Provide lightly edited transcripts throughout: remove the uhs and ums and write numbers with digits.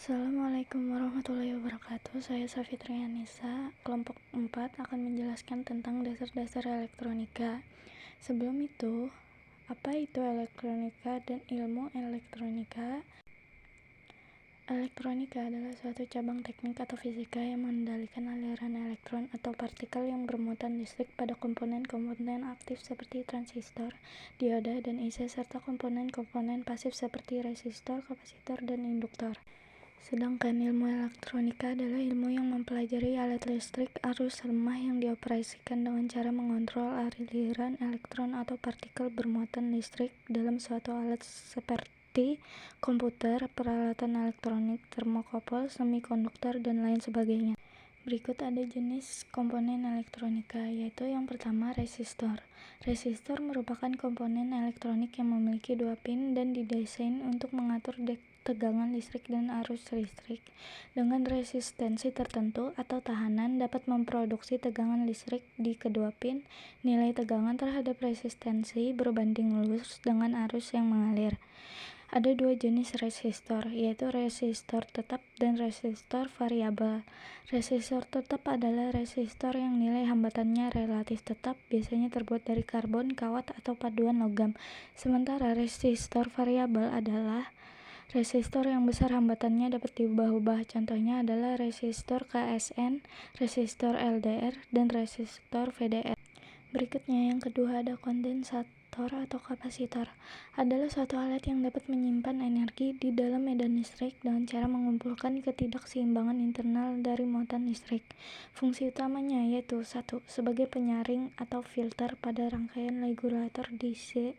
Assalamualaikum warahmatullahi wabarakatuh. Saya Safitri Anissa, kelompok 4 akan menjelaskan tentang dasar-dasar elektronika. Sebelum itu, apa itu elektronika dan ilmu elektronika? Elektronika adalah suatu cabang teknik atau fisika yang mengendalikan aliran elektron atau partikel yang bermuatan listrik pada komponen-komponen aktif seperti transistor, dioda, dan IC, serta komponen-komponen pasif seperti resistor, kapasitor, dan induktor. Sedangkan ilmu elektronika adalah ilmu yang mempelajari alat listrik arus lemah yang dioperasikan dengan cara mengontrol aliran elektron atau partikel bermuatan listrik dalam suatu alat seperti komputer, peralatan elektronik, termokouple, semikonduktor, dan lain sebagainya. Berikut ada jenis komponen elektronika, yaitu yang pertama resistor. Resistor merupakan komponen elektronik yang memiliki 2 pin dan didesain untuk mengatur tegangan listrik dan arus listrik. Dengan resistensi tertentu atau tahanan dapat memproduksi tegangan listrik di kedua pin. Nilai tegangan terhadap resistensi berbanding lurus dengan arus yang mengalir. Ada 2 jenis resistor, yaitu resistor tetap dan resistor variabel. Resistor tetap adalah resistor yang nilai hambatannya relatif tetap, biasanya terbuat dari karbon, kawat, atau paduan logam. Sementara resistor variabel adalah resistor yang besar hambatannya dapat diubah-ubah. Contohnya adalah resistor KSN, resistor LDR, dan resistor VDR. Berikutnya yang kedua ada kondensator atau kapasitor. Adalah suatu alat yang dapat menyimpan energi di dalam medan listrik dengan cara mengumpulkan ketidakseimbangan internal dari muatan listrik. Fungsi utamanya yaitu 1. Sebagai penyaring atau filter pada rangkaian regulator DC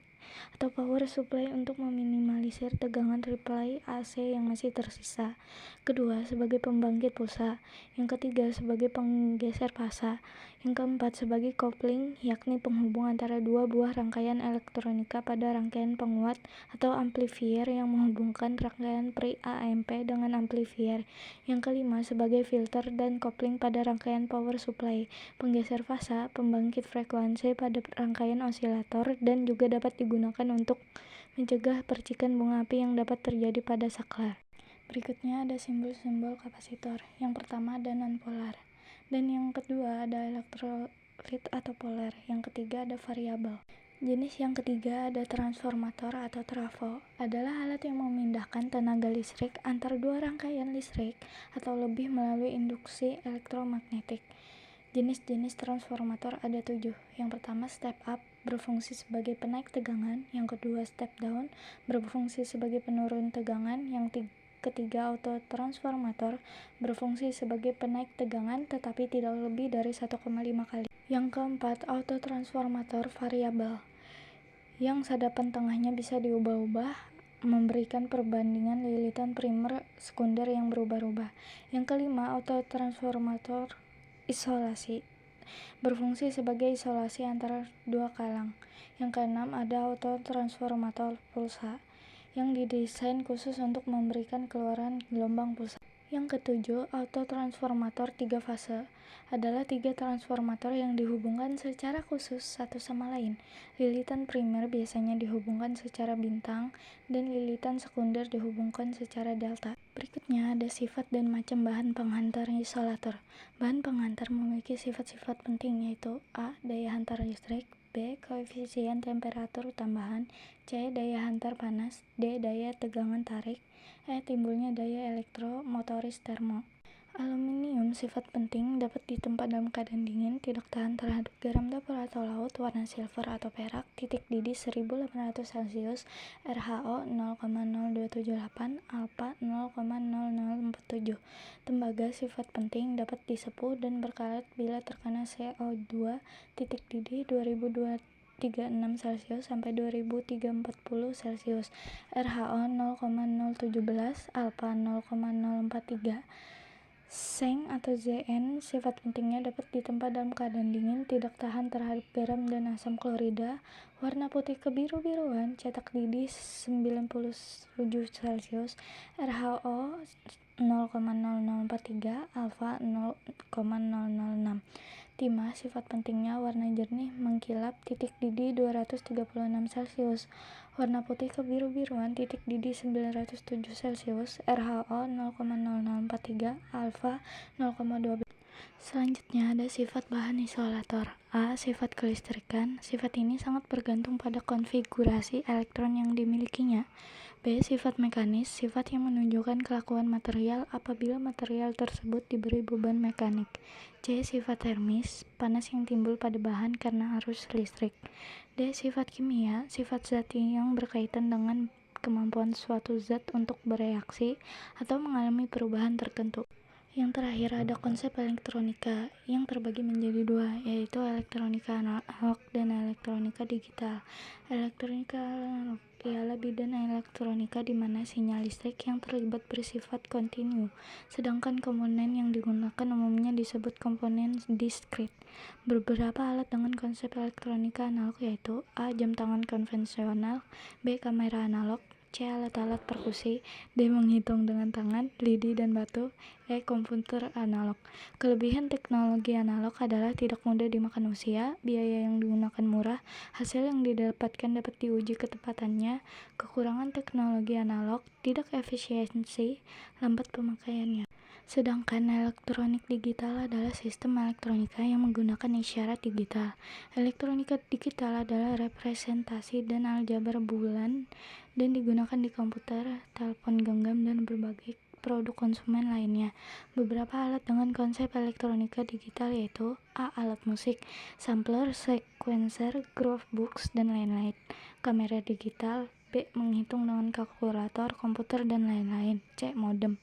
atau power supply untuk meminimalisir tegangan supply AC yang masih tersisa. Kedua, sebagai pembangkit pulsa. Yang ketiga, sebagai penggeser fasa. Yang keempat, sebagai coupling, yakni penghubung antara dua buah rangkaian elektronika pada rangkaian penguat atau amplifier yang menghubungkan rangkaian pre-AMP dengan amplifier. Yang kelima, sebagai filter dan coupling pada rangkaian power supply, penggeser fasa, pembangkit frekuensi pada rangkaian osilator, dan juga dapat digunakan untuk mencegah percikan bunga api yang dapat terjadi pada saklar. Berikutnya ada simbol-simbol kapasitor. Yang pertama ada nonpolar, dan yang kedua ada elektrolit atau polar. Yang ketiga ada variabel. Jenis yang ketiga ada transformator atau trafo. Adalah alat yang memindahkan tenaga listrik antar dua rangkaian listrik atau lebih melalui induksi elektromagnetik. Jenis-jenis transformator ada 7. Yang pertama step up, berfungsi sebagai penaik tegangan. Yang kedua step down, berfungsi sebagai penurun tegangan. Yang ketiga auto transformator, berfungsi sebagai penaik tegangan tetapi tidak lebih dari 1,5 kali. Yang keempat auto transformator variabel, yang sadapan tengahnya bisa diubah-ubah, memberikan perbandingan lilitan primer sekunder yang berubah-ubah. Yang kelima auto transformator isolasi, berfungsi sebagai isolasi antara dua kalang. Yang keenam ada auto transformator pulsa, yang didesain khusus untuk memberikan keluaran gelombang pulsa. Yang ketujuh, auto transformator 3 fase, adalah 3 transformator yang dihubungkan secara khusus satu sama lain. Lilitan primer biasanya dihubungkan secara bintang, dan lilitan sekunder dihubungkan secara delta. Berikutnya ada sifat dan macam bahan penghantar isolator. Bahan penghantar memiliki sifat-sifat penting, yaitu A. Daya hantar listrik, B. Koefisien temperatur tambahan, C. Daya hantar panas, D. Daya tegangan tarik, E. Timbulnya daya elektromotoris termo. Aluminium sifat penting, dapat ditempa dalam keadaan dingin, tidak tahan terhadap garam dapur atau laut, warna silver atau perak, titik didih 1800 Celcius, RHO 0,0278, alfa 0,0047. Tembaga sifat penting, dapat disepuh dan berkarat bila terkena CO2, titik didih 2236 Celcius sampai 2340 Celcius, RHO 0,017, alfa 0,043. Seng atau Zn sifat pentingnya dapat ditempa dalam keadaan dingin, tidak tahan terhadap garam dan asam klorida, warna putih kebiru-biruan, cetak didih 97 Celcius, RHO 0,0043, alfa 0,006. 5. Sifat pentingnya warna jernih mengkilap titik didih 236 Celcius, warna putih kebiru-biruan titik didih 907 Celcius, RHO 0,0043, alfa 0,12. Selanjutnya ada sifat bahan isolator. A. Sifat kelistrikan. Sifat ini sangat bergantung pada konfigurasi elektron yang dimilikinya. B. Sifat mekanis. Sifat yang menunjukkan kelakuan material apabila material tersebut diberi beban mekanik. C. Sifat termis. Panas yang timbul pada bahan karena arus listrik. D. Sifat kimia. Sifat zat yang berkaitan dengan kemampuan suatu zat untuk bereaksi atau mengalami perubahan tertentu. Yang terakhir ada konsep elektronika yang terbagi menjadi dua, yaitu elektronika analog dan elektronika digital. Elektronika analog ialah bidang elektronika di mana sinyal listrik yang terlibat bersifat kontinu, sedangkan komponen yang digunakan umumnya disebut komponen diskrit. Beberapa alat dengan konsep elektronika analog yaitu A. Jam tangan konvensional, B. Kamera analog, C. Alat-alat perkusi, D. Menghitung dengan tangan, lidi, dan batu, E. Komputer analog. Kelebihan teknologi analog adalah tidak mudah dimakan usia, biaya yang digunakan murah, hasil yang didapatkan dapat diuji ketepatannya. Kekurangan teknologi analog, tidak efisiensi, lambat pemakaiannya. Sedangkan elektronik digital adalah sistem elektronika yang menggunakan isyarat digital. Elektronika digital adalah representasi dan aljabar bulan dan digunakan di komputer, telepon genggam, dan berbagai produk konsumen lainnya. Beberapa alat dengan konsep elektronika digital yaitu A. Alat musik, sampler, sequencer, groovebox, dan lain-lain. Kamera digital, B. Menghitung dengan kalkulator, komputer, dan lain-lain. C. Modem.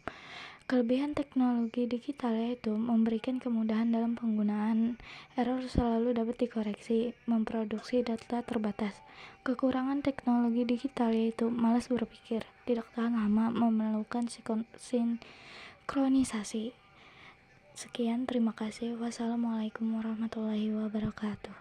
Kelebihan teknologi digital yaitu memberikan kemudahan dalam penggunaan, error selalu dapat dikoreksi, memproduksi data terbatas. Kekurangan teknologi digital yaitu malas berpikir, tidak tahan lama, memerlukan sinkronisasi. Sekian, terima kasih. Wassalamualaikum warahmatullahi wabarakatuh.